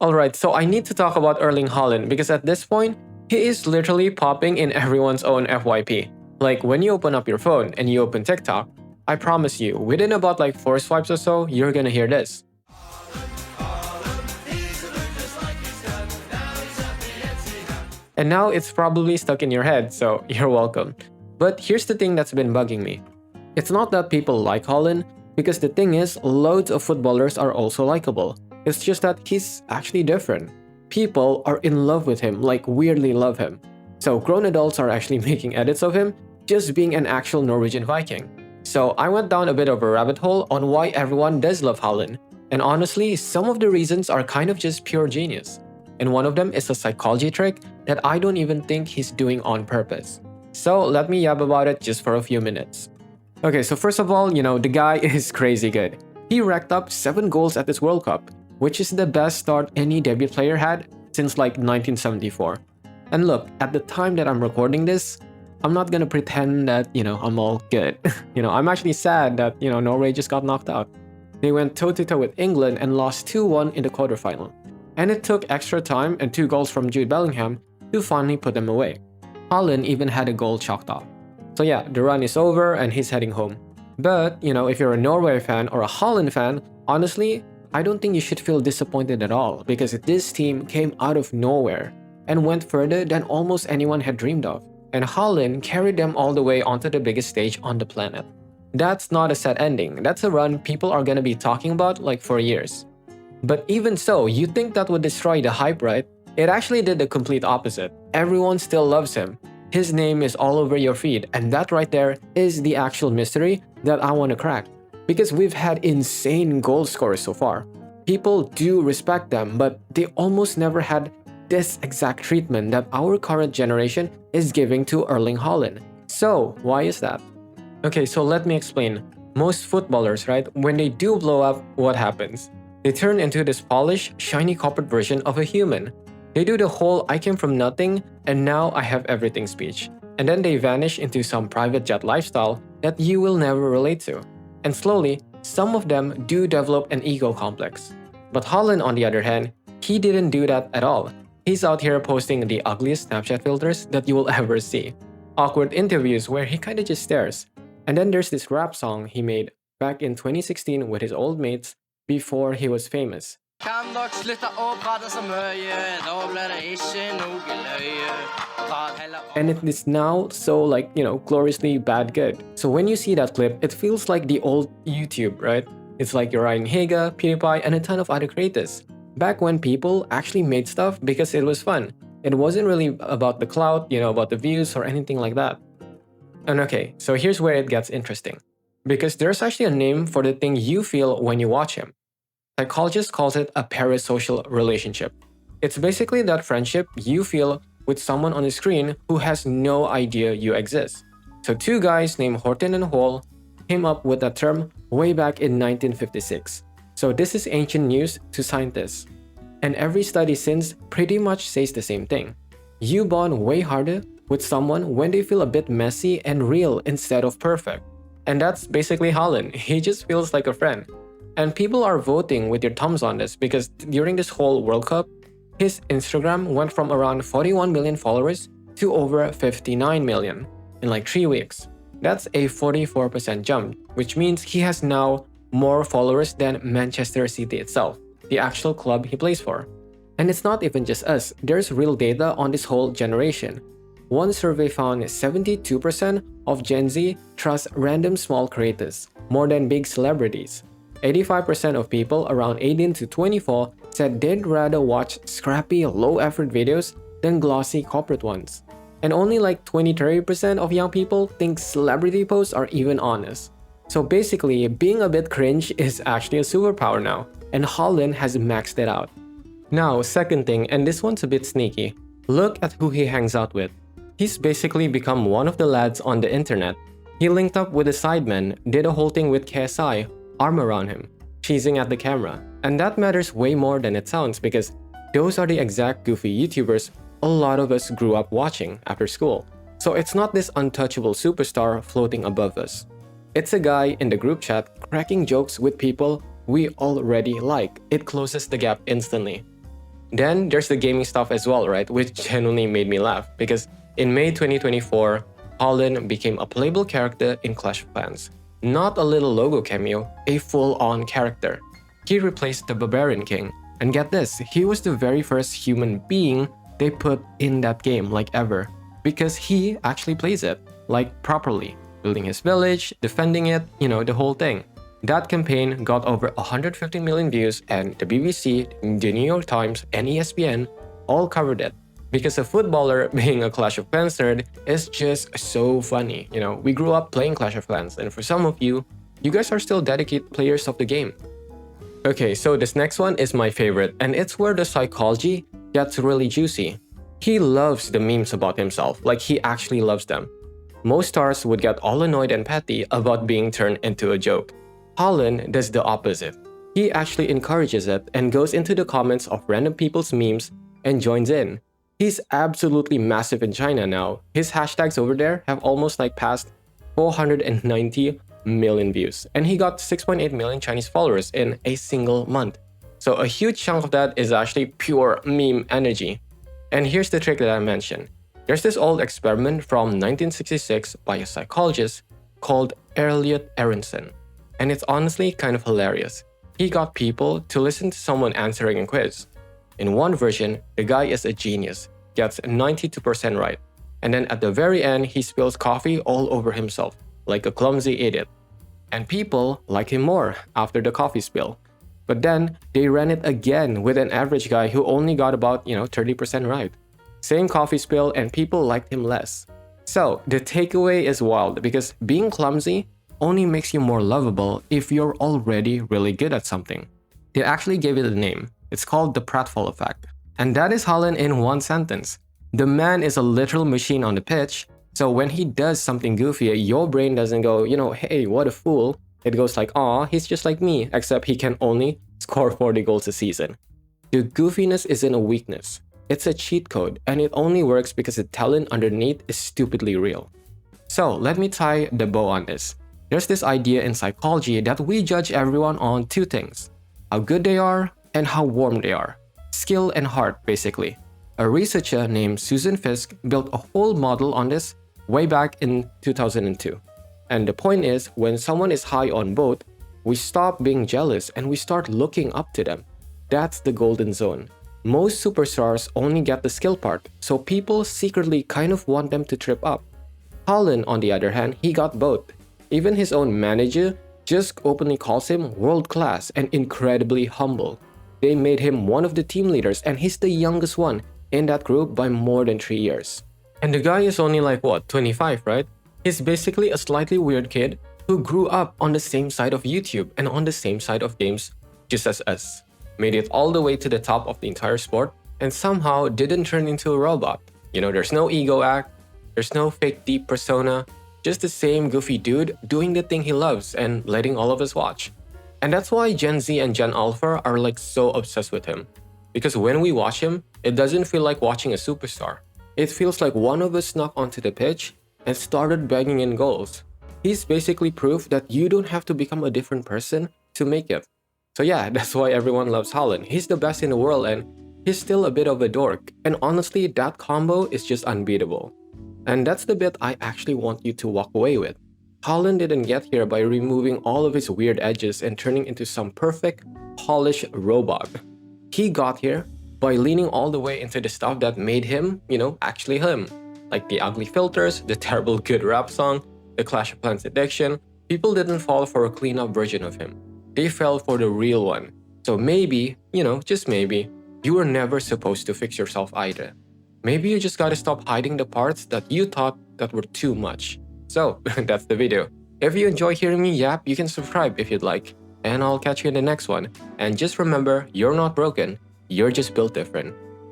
Alright, so I need to talk about Erling Haaland because at this point, he is literally popping in everyone's own FYP. Like when you open up your phone and you open TikTok, I promise you, within about like 4 swipes or so, you're gonna hear this. And now it's probably stuck in your head, so you're welcome. But here's the thing that's been bugging me. It's not that people like Haaland, because the thing is, loads of footballers are also likable. It's just that he's actually different. People are in love with him, like weirdly love him. So grown adults are actually making edits of him, just being an actual Norwegian Viking. So I went down a bit of a rabbit hole on why everyone does love Haaland. And honestly, some of the reasons are kind of just pure genius. And one of them is a psychology trick that I don't even think he's doing on purpose. So let me yab about it just for a few minutes. Okay, so first of all, the guy is crazy good. He racked up 7 goals at this World Cup, which is the best start any debut player had since like 1974. And look, at the time that I'm recording this, I'm not gonna pretend that, I'm all good. I'm actually sad that, Norway just got knocked out. They went toe-to-toe with England and lost 2-1 in the quarterfinal. And it took extra time and 2 goals from Jude Bellingham to finally put them away. Haaland even had a goal chalked off. So yeah, the run is over and he's heading home. But, if you're a Norway fan or a Haaland fan, honestly, I don't think you should feel disappointed at all because this team came out of nowhere and went further than almost anyone had dreamed of. And Haaland carried them all the way onto the biggest stage on the planet. That's not a sad ending, that's a run people are gonna be talking about like for years. But even so, you think that would destroy the hype, right? It actually did the complete opposite. Everyone still loves him. His name is all over your feed, and that right there is the actual mystery that I want to crack. Because we've had insane goal scorers so far. People do respect them, but they almost never had this exact treatment that our current generation is giving to Erling Haaland. So, why is that? Okay, so let me explain. Most footballers, right, when they do blow up, what happens? They turn into this polished, shiny corporate version of a human. They do the whole I came from nothing and now I have everything speech. And then they vanish into some private jet lifestyle that you will never relate to. And slowly, some of them do develop an ego complex. But Haaland, on the other hand, he didn't do that at all. He's out here posting the ugliest Snapchat filters that you will ever see. Awkward interviews where he kinda just stares. And then there's this rap song he made back in 2016 with his old mates before he was famous. And it is now so gloriously bad good. So when you see that clip, it feels like the old YouTube, right? It's like you're Ryan Higa, PewDiePie, and a ton of other creators. Back when people actually made stuff because it was fun. It wasn't really about the clout, about the views or anything like that. And okay, so here's where it gets interesting. Because there's actually a name for the thing you feel when you watch him. Psychologist calls it a parasocial relationship. It's basically that friendship you feel with someone on the screen who has no idea you exist. So 2 guys named Horton and Wohl came up with that term way back in 1956. So this is ancient news to scientists. And every study since pretty much says the same thing. You bond way harder with someone when they feel a bit messy and real instead of perfect. And that's basically Haaland. He just feels like a friend. And people are voting with their thumbs on this because during this whole World Cup, his Instagram went from around 41 million followers to over 59 million in like 3 weeks. That's a 44% jump, which means he has now more followers than Manchester City itself, the actual club he plays for. And it's not even just us, there's real data on this whole generation. One survey found 72% of Gen Z trust random small creators more than big celebrities. 85% of people around 18 to 24 said they'd rather watch scrappy, low-effort videos than glossy corporate ones. And only like 20-30% of young people think celebrity posts are even honest. So basically, being a bit cringe is actually a superpower now, and Haaland has maxed it out. Now, second thing, and this one's a bit sneaky, look at who he hangs out with. He's basically become one of the lads on the internet. He linked up with the Sidemen, did a whole thing with KSI, arm around him, cheesing at the camera. And that matters way more than it sounds because those are the exact goofy YouTubers a lot of us grew up watching after school. So it's not this untouchable superstar floating above us. It's a guy in the group chat cracking jokes with people we already like. It closes the gap instantly. Then there's the gaming stuff as well, right? Which genuinely made me laugh because in May 2024, Haaland became a playable character in Clash of Clans. Not a little logo cameo, a full-on character. He replaced the Barbarian King. And get this, he was the very first human being they put in that game, like ever. Because he actually plays it, like properly. Building his village, defending it, the whole thing. That campaign got over 150 million views and the BBC, the New York Times, and ESPN all covered it. Because a footballer being a Clash of Clans nerd is just so funny. We grew up playing Clash of Clans, and for some of you, you guys are still dedicated players of the game. Okay, so this next one is my favorite, and it's where the psychology gets really juicy. He loves the memes about himself, like he actually loves them. Most stars would get all annoyed and petty about being turned into a joke. Haaland does the opposite. He actually encourages it and goes into the comments of random people's memes and joins in. He's absolutely massive in China now. His hashtags over there have almost passed 490 million views, and he got 6.8 million Chinese followers in a single month. So a huge chunk of that is actually pure meme energy. And here's the trick that I mentioned. There's this old experiment from 1966 by a psychologist called Elliot Aronson. And it's honestly kind of hilarious. He got people to listen to someone answering a quiz. In one version, the guy is a genius, gets 92% right. And then at the very end, he spills coffee all over himself, like a clumsy idiot. And people like him more after the coffee spill. But then, they ran it again with an average guy who only got about, 30% right. Same coffee spill and people liked him less. So, the takeaway is wild because being clumsy only makes you more lovable if you're already really good at something. They actually gave it a name. It's called the Pratfall Effect. And that is Haaland in one sentence. The man is a literal machine on the pitch, so when he does something goofy, your brain doesn't go, hey, what a fool. It goes like, aw, he's just like me, except he can only score 40 goals a season. The goofiness isn't a weakness. It's a cheat code, and it only works because the talent underneath is stupidly real. So, let me tie the bow on this. There's this idea in psychology that we judge everyone on two things: how good they are and how warm they are. Skill and heart, basically. A researcher named Susan Fiske built a whole model on this way back in 2002. And the point is, when someone is high on both, we stop being jealous and we start looking up to them. That's the golden zone. Most superstars only get the skill part, so people secretly kind of want them to trip up. Haaland, on the other hand, he got both. Even his own manager just openly calls him world-class and incredibly humble. They made him one of the team leaders, and he's the youngest one in that group by more than 3 years. And the guy is only 25, right? He's basically a slightly weird kid who grew up on the same side of YouTube and on the same side of games just as us. Made it all the way to the top of the entire sport and somehow didn't turn into a robot. There's no ego act, there's no fake deep persona, just the same goofy dude doing the thing he loves and letting all of us watch. And that's why Gen Z and Gen Alpha are so obsessed with him. Because when we watch him, it doesn't feel like watching a superstar. It feels like one of us snuck onto the pitch and started banging in goals. He's basically proof that you don't have to become a different person to make it. So yeah, that's why everyone loves Haaland. He's the best in the world and he's still a bit of a dork. And honestly, that combo is just unbeatable. And that's the bit I actually want you to walk away with. Haaland didn't get here by removing all of his weird edges and turning into some perfect, polished robot. He got here by leaning all the way into the stuff that made him, actually him. Like the ugly filters, the terrible good rap song, the Clash of Clans addiction. People didn't fall for a clean-up version of him. They fell for the real one. So maybe, just maybe, you were never supposed to fix yourself either. Maybe you just gotta stop hiding the parts that you thought that were too much. So, that's the video. If you enjoy hearing me yap, you can subscribe if you'd like. And I'll catch you in the next one. And just remember, you're not broken, you're just built different.